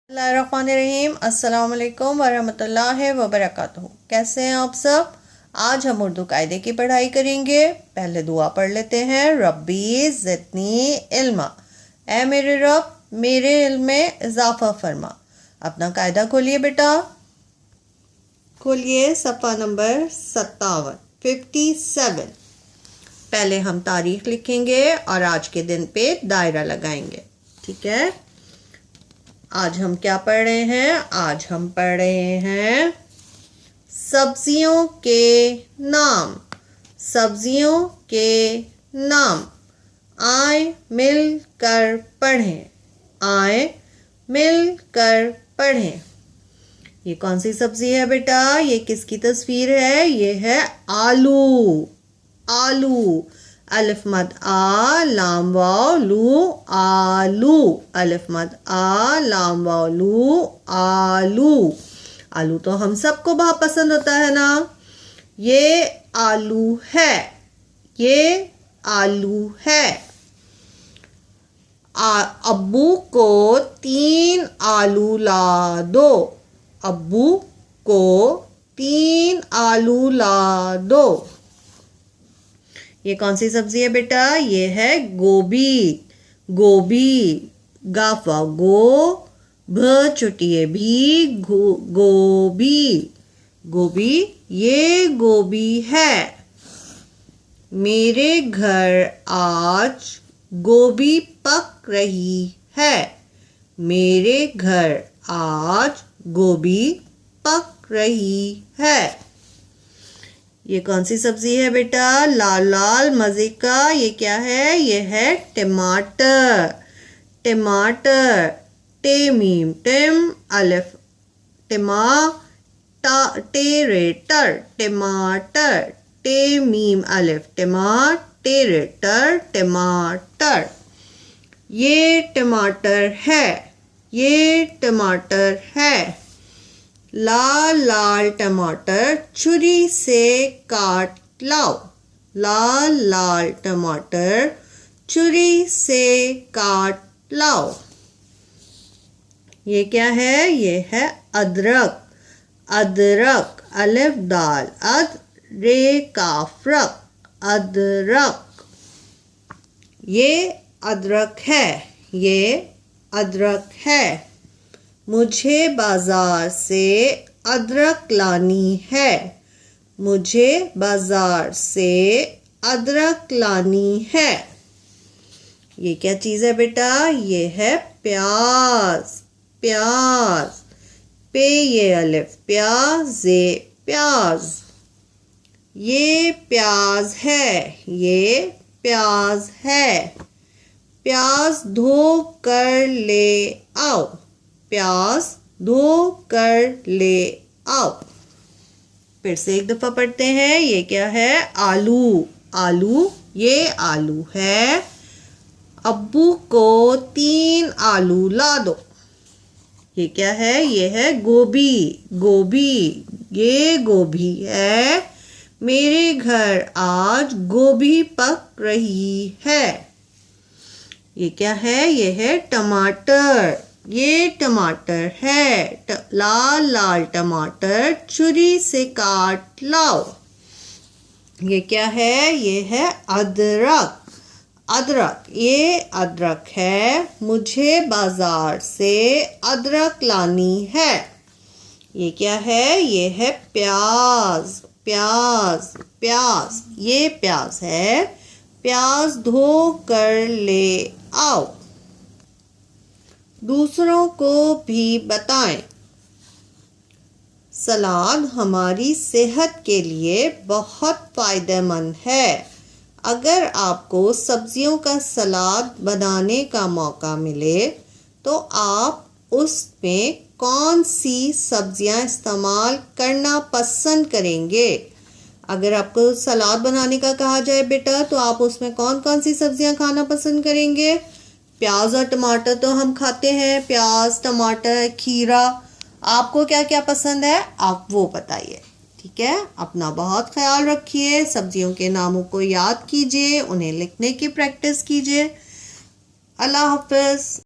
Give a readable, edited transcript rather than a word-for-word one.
बिस्मिल्लाहिर्रहमानिर्रहीम। अस्सलाम वालेकुम वरहमतुल्लाहि वबरकातुहू। कैसे हैं आप सब? आज हम उर्दू कायदे की पढ़ाई करेंगे। पहले दुआ पढ़ लेते हैं। रब्बी ज़िदनी इल्मा, ए मेरे रब मेरे इल्म में इजाफा फरमा। अपना कायदा खोलिए बेटा, खोलिए सफ़ा नंबर 57। पहले हम तारीख लिखेंगे और आज के दिन पे दायरा लगाएंगे। ठीक है, आज हम क्या पढ़ रहे हैं? आज हम पढ़ रहे हैं सब्जियों के नाम। सब्जियों के नाम। आए मिल कर पढ़ें, आए मिल कर पढ़ें। ये कौन सी सब्जी है बेटा? ये किसकी तस्वीर है? ये है आलू। आलू, अलिफ मद आ लाम वाव लू, आलू। अलिफ मद आ लाम वाव लू, आलू। आलू तो हम सबको बहुत पसंद होता है ना। ये आलू है, ये आलू है। अब्बू को 3 आलू ला दो। अब्बू को 3 आलू ला दो। ये कौन सी सब्जी है बेटा? ये है गोभी। गोभी, गाफा गो भ चुटिए भी, गोभी। गोभी, ये गोभी है। मेरे घर आज गोभी पक रही है। मेरे घर आज गोभी पक रही है। ये कौन सी सब्जी है बेटा? लाल लाल मज़े का। ये क्या है? ये है टमाटर। टमाटर, टे मीम टिम अलिफ टिमा टा टेरेटर। टमाटर, टे मीम अलिफ टिमा टेरेटर। टमाटर, ये टमाटर है। ये टमाटर है। लाल लाल टमाटर छुरी से काट लाओ। लाल लाल टमाटर छुरी से काट लाओ। ये क्या है? ये है अदरक। अदरक, अलिफ दाल अद रे काफरक। अदरक, ये अदरक है। ये अदरक है। मुझे बाजार से अदरक लानी है। मुझे बाजार से अदरक लानी है। ये क्या चीज़ है बेटा? ये है प्याज। प्याज, पे ये अलिफ प्याज जे प्याज। ये प्याज है। ये प्याज है। प्याज धो कर ले आओ। प्याज धो कर ले आओ। फिर से एक दफा पढ़ते हैं। ये क्या है? आलू। आलू, ये आलू है। अब्बू को 3 आलू ला दो। ये क्या है? ये है गोभी। गोभी, ये गोभी है। मेरे घर आज गोभी पक रही है। ये क्या है? ये है टमाटर। ये टमाटर है। लाल लाल टमाटर छुरी से काट लाओ। ये क्या है? ये है अदरक। अदरक, ये अदरक है। मुझे बाजार से अदरक लानी है। ये क्या है? ये है प्याज। प्याज, प्याज, ये प्याज है। प्याज धो कर ले आओ। दूसरों को भी बताएं। सलाद हमारी सेहत के लिए बहुत फ़ायदेमंद है। अगर आपको सब्जियों का सलाद बनाने का मौका मिले तो आप उसमें कौन सी सब्जियां इस्तेमाल करना पसंद करेंगे? अगर आपको सलाद बनाने का कहा जाए बेटा तो आप उसमें कौन कौन सी सब्जियां खाना पसंद करेंगे? प्याज और टमाटर तो हम खाते हैं। प्याज, टमाटर, खीरा। आपको क्या क्या पसंद है आप वो बताइए। ठीक है, अपना बहुत ख्याल रखिए। सब्जियों के नामों को याद कीजिए, उन्हें लिखने की प्रैक्टिस कीजिए। अल्लाह हाफ़िज़।